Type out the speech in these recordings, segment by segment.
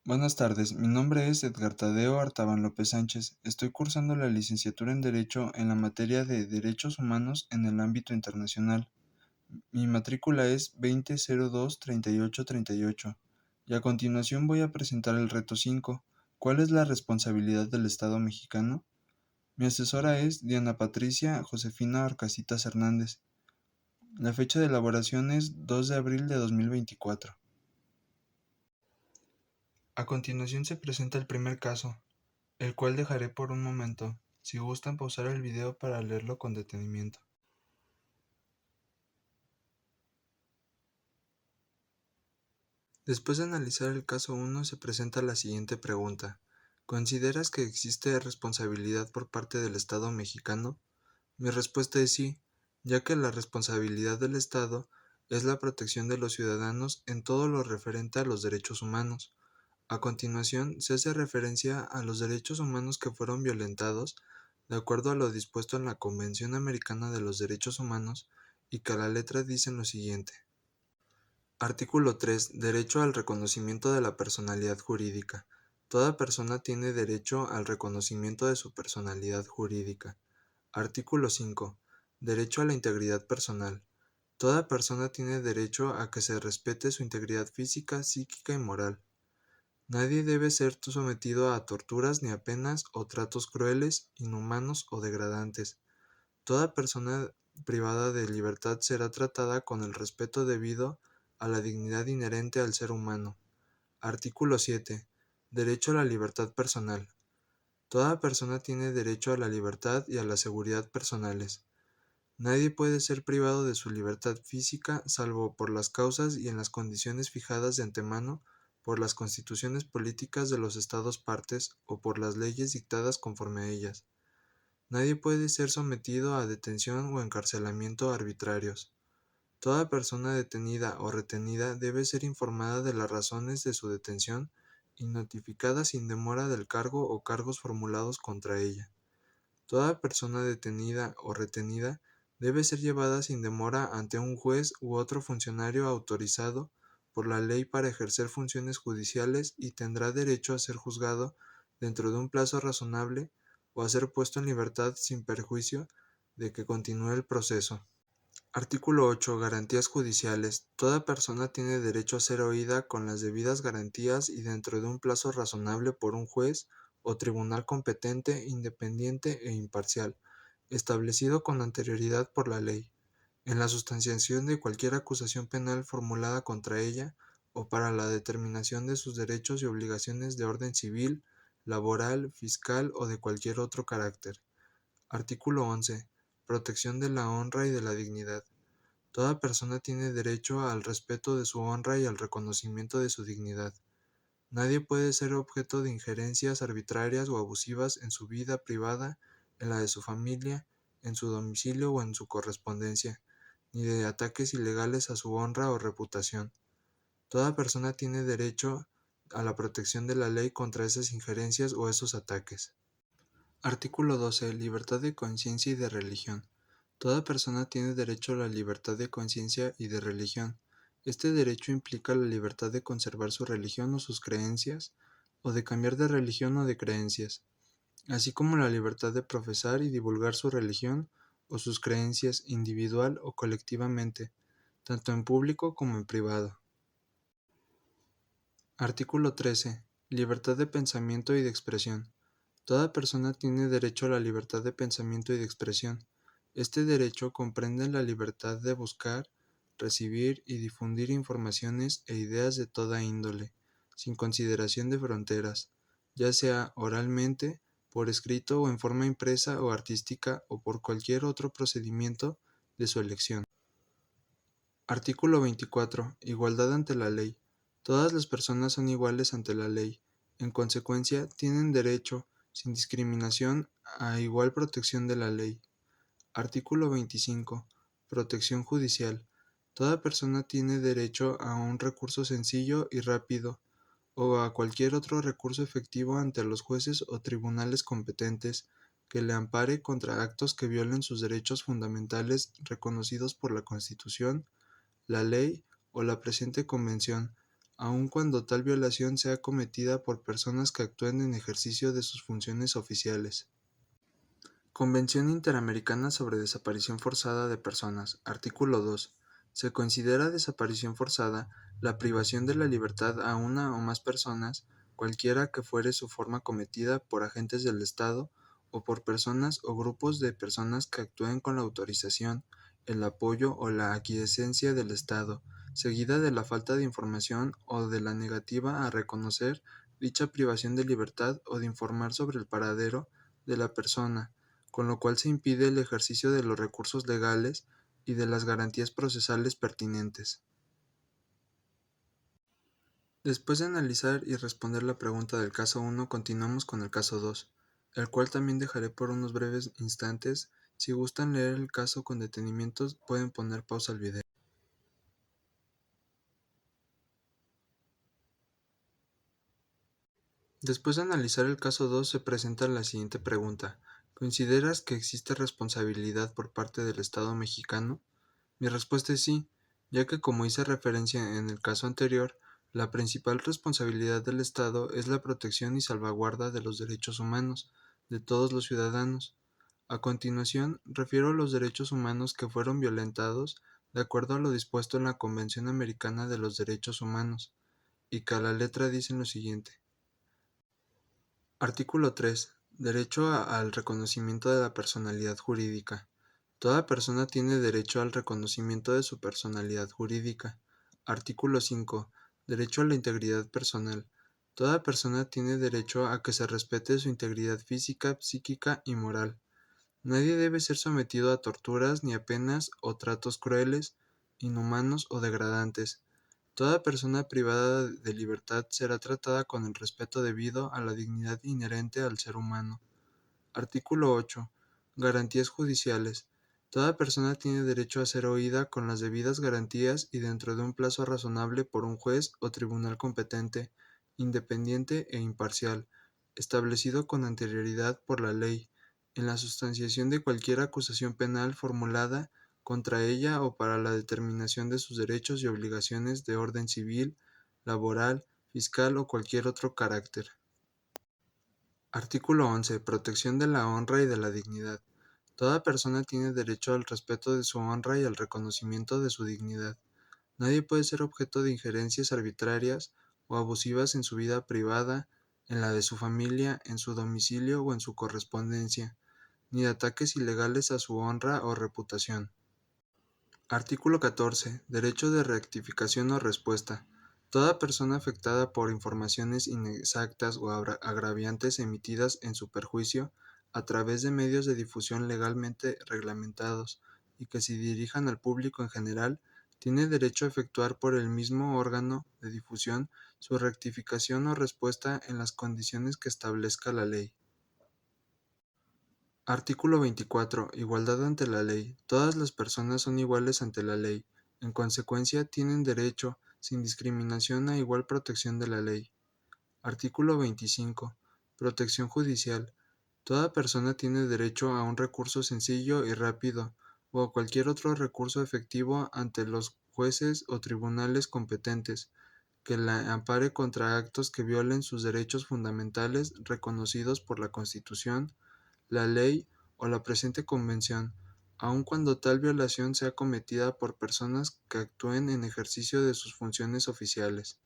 Buenas tardes, mi nombre es Edgar Tadeo Artaban López Sánchez. Estoy cursando la licenciatura en Derecho en la materia de Derechos Humanos en el ámbito internacional. Mi matrícula es 20023838 y a continuación voy a presentar el reto 5. ¿Cuál es la responsabilidad del Estado mexicano? Mi asesora es Diana Patricia Josefina Orcasitas Hernández. La fecha de elaboración es 2 de abril de 2024. A continuación se presenta el primer caso, el cual dejaré por un momento. Si gustan pausar el video para leerlo con detenimiento. Después de analizar el caso 1 se presenta la siguiente pregunta. ¿Consideras que existe responsabilidad por parte del Estado mexicano? Mi respuesta es sí, ya que la responsabilidad del Estado es la protección de los ciudadanos en todo lo referente a los derechos humanos. A continuación, se hace referencia a los derechos humanos que fueron violentados de acuerdo a lo dispuesto en la Convención Americana de los Derechos Humanos y que a la letra dicen lo siguiente. Artículo 3. Derecho al reconocimiento de la personalidad jurídica. Toda persona tiene derecho al reconocimiento de su personalidad jurídica. Artículo 5. Derecho a la integridad personal. Toda persona tiene derecho a que se respete su integridad física, psíquica y moral. Nadie debe ser sometido a torturas ni a penas o tratos crueles, inhumanos o degradantes. Toda persona privada de libertad será tratada con el respeto debido a la dignidad inherente al ser humano. Artículo 7. Derecho a la libertad personal. Toda persona tiene derecho a la libertad y a la seguridad personales. Nadie puede ser privado de su libertad física salvo por las causas y en las condiciones fijadas de antemano por las constituciones políticas de los estados partes o por las leyes dictadas conforme a ellas. Nadie puede ser sometido a detención o encarcelamiento arbitrarios. Toda persona detenida o retenida debe ser informada de las razones de su detención y notificada sin demora del cargo o cargos formulados contra ella. Toda persona detenida o retenida debe ser llevada sin demora ante un juez u otro funcionario autorizado por la ley para ejercer funciones judiciales y tendrá derecho a ser juzgado dentro de un plazo razonable o a ser puesto en libertad sin perjuicio de que continúe el proceso. Artículo 8. Garantías judiciales. Toda persona tiene derecho a ser oída con las debidas garantías y dentro de un plazo razonable por un juez o tribunal competente, independiente e imparcial, establecido con anterioridad por la ley, en la sustanciación de cualquier acusación penal formulada contra ella o para la determinación de sus derechos y obligaciones de orden civil, laboral, fiscal o de cualquier otro carácter. Artículo 11. Protección de la honra y de la dignidad. Toda persona tiene derecho al respeto de su honra y al reconocimiento de su dignidad. Nadie puede ser objeto de injerencias arbitrarias o abusivas en su vida privada, en la de su familia, en su domicilio o en su correspondencia, ni de ataques ilegales a su honra o reputación. Toda persona tiene derecho a la protección de la ley contra esas injerencias o esos ataques. Artículo 12. Libertad de conciencia y de religión. Toda persona tiene derecho a la libertad de conciencia y de religión. Este derecho implica la libertad de conservar su religión o sus creencias, o de cambiar de religión o de creencias, así como la libertad de profesar y divulgar su religión o sus creencias individual o colectivamente, tanto en público como en privado. Artículo 13. Libertad de pensamiento y de expresión. Toda persona tiene derecho a la libertad de pensamiento y de expresión. Este derecho comprende la libertad de buscar, recibir y difundir informaciones e ideas de toda índole, sin consideración de fronteras, ya sea oralmente, por escrito o en forma impresa o artística o por cualquier otro procedimiento de su elección. Artículo 24. Igualdad ante la ley. Todas las personas son iguales ante la ley. En consecuencia, tienen derecho, sin discriminación, a igual protección de la ley. Artículo 25. Protección judicial. Toda persona tiene derecho a un recurso sencillo y rápido, o a cualquier otro recurso efectivo ante los jueces o tribunales competentes que le ampare contra actos que violen sus derechos fundamentales reconocidos por la Constitución, la ley o la presente convención, aun cuando tal violación sea cometida por personas que actúen en ejercicio de sus funciones oficiales. Convención Interamericana sobre Desaparición Forzada de Personas. Artículo 2. Se considera desaparición forzada la privación de la libertad a una o más personas, cualquiera que fuere su forma cometida por agentes del Estado o por personas o grupos de personas que actúen con la autorización, el apoyo o la aquiescencia del Estado, seguida de la falta de información o de la negativa a reconocer dicha privación de libertad o de informar sobre el paradero de la persona, con lo cual se impide el ejercicio de los recursos legales y de las garantías procesales pertinentes. Después de analizar y responder la pregunta del caso 1, continuamos con el caso 2, el cual también dejaré por unos breves instantes. Si gustan leer el caso con detenimiento, pueden poner pausa al video. Después de analizar el caso 2, se presenta la siguiente pregunta. ¿Consideras que existe responsabilidad por parte del Estado mexicano? Mi respuesta es sí, ya que como hice referencia en el caso anterior, la principal responsabilidad del Estado es la protección y salvaguarda de los derechos humanos de todos los ciudadanos. A continuación, refiero a los derechos humanos que fueron violentados de acuerdo a lo dispuesto en la Convención Americana de los Derechos Humanos, y que a la letra dicen lo siguiente. Artículo 3. Derecho al reconocimiento de la personalidad jurídica. Toda persona tiene derecho al reconocimiento de su personalidad jurídica. Artículo 5. Derecho a la integridad personal. Toda persona tiene derecho a que se respete su integridad física, psíquica y moral. Nadie debe ser sometido a torturas ni a penas o tratos crueles, inhumanos o degradantes. Toda persona privada de libertad será tratada con el respeto debido a la dignidad inherente al ser humano. Artículo 8. Garantías judiciales. Toda persona tiene derecho a ser oída con las debidas garantías y dentro de un plazo razonable por un juez o tribunal competente, independiente e imparcial, establecido con anterioridad por la ley, en la sustanciación de cualquier acusación penal formulada contra ella o para la determinación de sus derechos y obligaciones de orden civil, laboral, fiscal o cualquier otro carácter. Artículo 11. Protección de la honra y de la dignidad. Toda persona tiene derecho al respeto de su honra y al reconocimiento de su dignidad. Nadie puede ser objeto de injerencias arbitrarias o abusivas en su vida privada, en la de su familia, en su domicilio o en su correspondencia, ni de ataques ilegales a su honra o reputación. Artículo 14. Derecho de rectificación o respuesta. Toda persona afectada por informaciones inexactas o agraviantes emitidas en su perjuicio a través de medios de difusión legalmente reglamentados y que se dirijan al público en general, tiene derecho a efectuar por el mismo órgano de difusión su rectificación o respuesta en las condiciones que establezca la ley. Artículo 24. Igualdad ante la ley. Todas las personas son iguales ante la ley. En consecuencia, tienen derecho, sin discriminación, a igual protección de la ley. Artículo 25. Protección judicial. Toda persona tiene derecho a un recurso sencillo y rápido, o a cualquier otro recurso efectivo ante los jueces o tribunales competentes, que la ampare contra actos que violen sus derechos fundamentales reconocidos por la Constitución, la ley o la presente convención, aun cuando tal violación sea cometida por personas que actúen en ejercicio de sus funciones oficiales.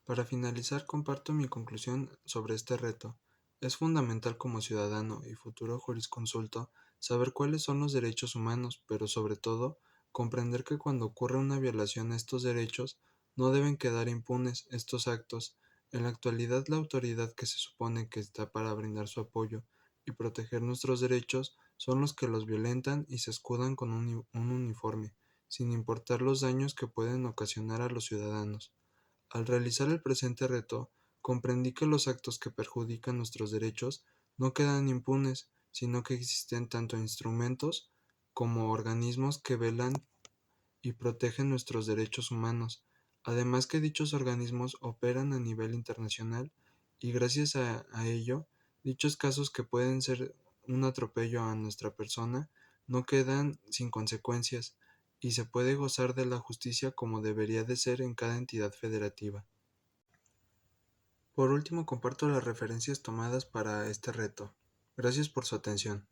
Para finalizar, comparto mi conclusión sobre este reto. Es fundamental como ciudadano y futuro jurisconsulto saber cuáles son los derechos humanos, pero sobre todo, comprender que cuando ocurre una violación a estos derechos, no deben quedar impunes estos actos. En la actualidad, la autoridad que se supone que está para brindar su apoyo y proteger nuestros derechos son los que los violentan y se escudan con un uniforme, sin importar los daños que pueden ocasionar a los ciudadanos. Al realizar el presente reto, comprendí que los actos que perjudican nuestros derechos no quedan impunes, sino que existen tanto instrumentos como organismos que velan y protegen nuestros derechos humanos, además que dichos organismos operan a nivel internacional y gracias a ello, dichos casos que pueden ser un atropello a nuestra persona no quedan sin consecuencias. y se puede gozar de la justicia como debería de ser en cada entidad federativa. Por último, comparto las referencias tomadas para este reto. Gracias por su atención.